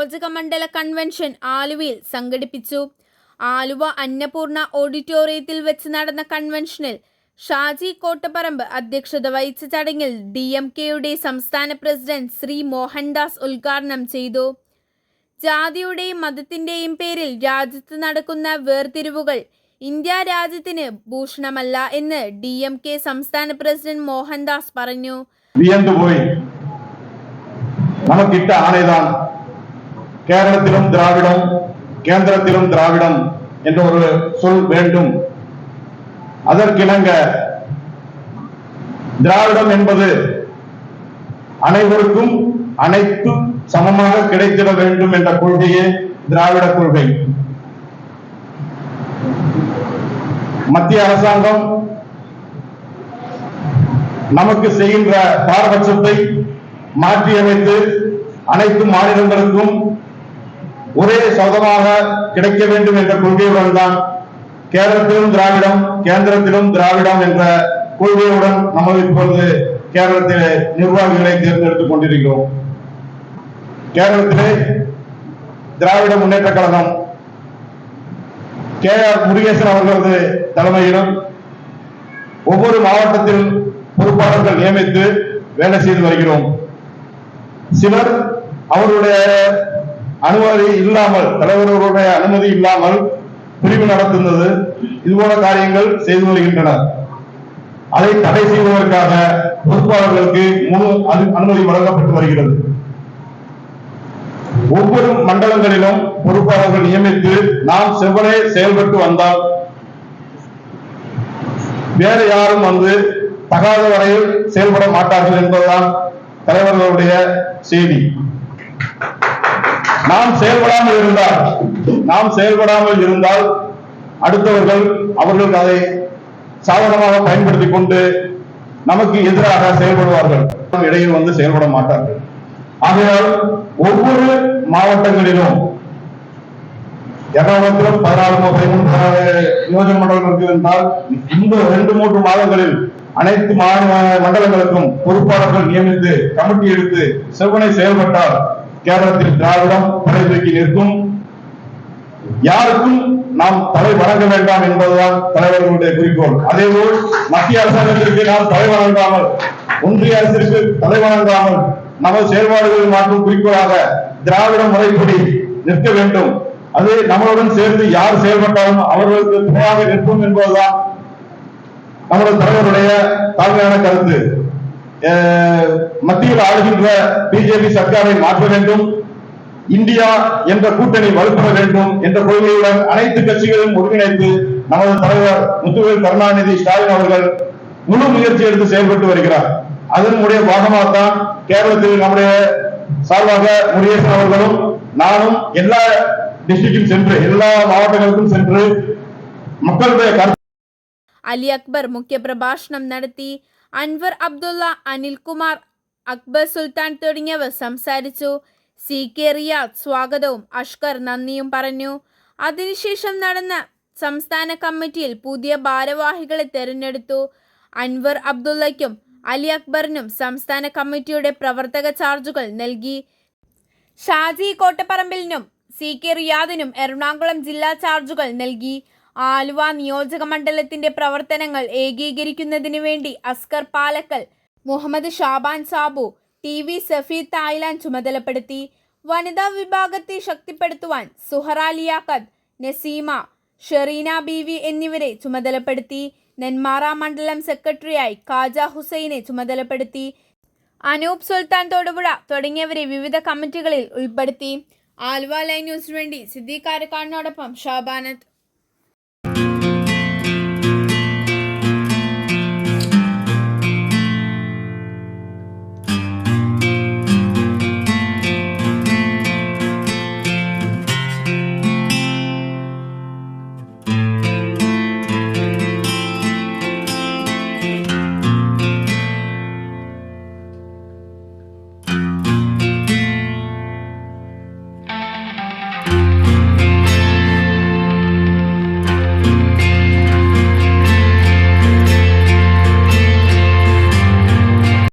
നിയോജക മണ്ഡല കൺവെൻഷൻ ആലുവയിൽ സംഘടിപ്പിച്ചു. ആലുവ അന്നപൂർണ ഓഡിറ്റോറിയത്തിൽ വെച്ച് നടന്ന കൺവെൻഷനിൽ ഷാജി കോട്ടപ്പറമ്പ് അധ്യക്ഷത വഹിച്ച ചടങ്ങിൽ DMKയുടെ സംസ്ഥാന പ്രസിഡന്റ് ശ്രീ മോഹൻദാസ് ഉദ്ഘാടനം ചെയ്തു. ജാതിയുടെയും മതത്തിന്റെയും പേരിൽ രാജ്യത്ത് നടക്കുന്ന വേർതിരിവുകൾ ഇന്ത്യ രാജ്യത്തിന് ഭൂഷണമല്ല എന്ന് DMK സംസ്ഥാന പ്രസിഡന്റ് മോഹൻദാസ് പറഞ്ഞു. நமக்கிட்ட ஆணைதான் கேரளத்திலும் திராவிடம், கேந்திரத்திலும் திராவிடம் என்ற ஒரு சொல் வேண்டும். அதற்கிணங்க திராவிடம் என்பது அனைவருக்கும் அனைத்து சமமாக கிடைத்திட வேண்டும் என்ற கொள்கையே திராவிட கொள்கை. மத்திய அரசாங்கம் நமக்கு செய்கின்ற பாரபட்சத்தை மாற்றியமைத்து அனைத்து மாநிலங்களுக்கும் ஒரே சதமாக கிடைக்க வேண்டும் என்ற கொள்கையுடன் தான் கேரளத்திலும் திராவிடம், கேந்திரத்திலும் திராவிடம் என்ற கொள்கையுடன் நம்ம இப்பொழுது கேரளத்திலே நிர்வாகிகளை தேர்ந்தெடுத்துக் கொண்டிருக்கிறோம். கேரளத்திலே திராவிட முன்னேற்ற கழகம் KR முருகேசன் அவர்களது தலைமையிலும் ஒவ்வொரு மாவட்டத்தில் பொறுப்பாளர்கள் நியமித்து வேலை செய்து வருகிறோம். சிலர் அவருடைய அனுமதி இல்லாமல், தலைவர்களுடைய அனுமதி இல்லாமல் பிரிவு நடத்துന്നത്, இதுபோல காரியங்கள் செய்து வருகின்றனர். அதை தடை செய்வதற்காக பொறுப்பாளர்களுக்கு முழு அனுமதி வழங்கப்பட்டு வருகிறது. ஒவ்வொரு மண்டலங்களிலும் பொறுப்பாளர்கள் நியமித்து நாம் செவ்வனே செயல்பட்டு வந்தால் வேறு யாரும் வந்து தகாத வரையில் செயல்பட மாட்டார்கள் என்பதுதான் தலைவர்களுடைய செய்தி. நாம் செயல்படாமல் இருந்தால் அடுத்தவர்கள் அவர்கள் அதை சாதகமாக பயன்படுத்திக் கொண்டு நமக்கு எதிராக செயல்படுவார்கள், இடையில் வந்து செயல்பட மாட்டார்கள். ஆகையால் ஒவ்வொரு மாவட்டங்களிலும் எர்ணாகுளத்திலும் 14 நியோஜக மண்டலம் இருக்கு என்றால் இந்த 2-3 மாதங்களில் அனைத்து மண்டலங்களுக்கும் பொறுப்பாளர்கள் நியமித்து கமிட்டி எடுத்து செவ்வனை செயல்பட்டால் கேரளத்தில் திராவிடம் தலை தூக்கி நிற்கும். யாருக்கும் நாம் தலை வணங்க வேண்டாம் என்பதுதான் தலைவர்களுடைய குறிக்கோள். அதேபோல் மத்திய அரசாங்கத்திற்கு நாம் தலை வணங்காமல், ஒன்றிய அரசிற்கு தலை வணங்காமல் நமது செயல்பாடுகள் மாற்றும் குறிக்கோளாக திராவிட முறைப்படி நிற்க வேண்டும். அது நம்மளுடன் சேர்ந்து யார் செயல்பட்டாலும் அவர்களுக்கு துணையாக நிற்கும் என்பதுதான் நமது தலைவருடைய தாழ்மையான கருத்து. மத்தியில் ஆளுகின்ற BJP சர்க்காரை மாற்ற வேண்டும், இந்தியா என்ற கூட்டணி வலுப்பெற வேண்டும் என்ற கொள்கையுடன் அனைத்து கட்சிகளையும் ஒருங்கிணைத்து நமது தலைவர் முத்துவேல் கருணாநிதி ஸ்டாலின் அவர்கள் முழு முயற்சி எடுத்து செயல்பட்டு வருகிறார். அதனுடைய பாகமாகத்தான் கேரளத்தில் நம்முடைய சார்பாக முருகேசன் அவர்களும் நானும் எல்லா டிஸ்ட்ரிக்டும் சென்று, எல்லா மாவட்டங்களுக்கும் சென்று மக்களுடைய അലി അക്ബർ മുഖ്യപ്രഭാഷണം നടത്തി. അൻവർ അബ്ദുള്ള, അനിൽകുമാർ, അക്ബർ സുൽത്താൻ തുടങ്ങിയവർ സംസാരിച്ചു. CK റിയാദ് സ്വാഗതവും അഷ്കർ നന്ദിയും പറഞ്ഞു. അതിനുശേഷം നടന്ന സംസ്ഥാന കമ്മിറ്റിയിൽ പുതിയ ഭാരവാഹികളെ തെരഞ്ഞെടുത്തു. അൻവർ അബ്ദുള്ളയ്ക്കും അലി അക്ബറിനും സംസ്ഥാന കമ്മിറ്റിയുടെ പ്രവർത്തക ചാർജുകൾ നൽകി. ഷാജി കോട്ടപ്പറമ്പിലിനും CK റിയാദിനും എറണാകുളം ജില്ലാ ചാർജുകൾ നൽകി. ആലുവ നിയോജക മണ്ഡലത്തിന്റെ പ്രവർത്തനങ്ങൾ ഏകീകരിക്കുന്നതിന് വേണ്ടി അസ്കർ പാലക്കൽ, മുഹമ്മദ് ഷാബാൻ സാബു, TV സഫീദ് തായ്ലാൻഡ് ചുമതലപ്പെടുത്തി. വനിതാ വിഭാഗത്തെ ശക്തിപ്പെടുത്തുവാൻ സുഹറ ലിയാഖത്ത്, നസീമ, ഷെറീന ബീവി എന്നിവരെ ചുമതലപ്പെടുത്തി. നെന്മാറ മണ്ഡലം സെക്രട്ടറിയായി ഖാജ ഹുസൈനെ ചുമതലപ്പെടുത്തി. അനൂപ് സുൽത്താൻ തൊടുപുഴ തുടങ്ങിയവരെ വിവിധ കമ്മിറ്റികളിൽ ഉൾപ്പെടുത്തി. ആലുവ ലൈവ് ന്യൂസിനു വേണ്ടി സിദ്ദീഖ് കാരക്കാടിനോടൊപ്പം ഷാബാനത്ത്.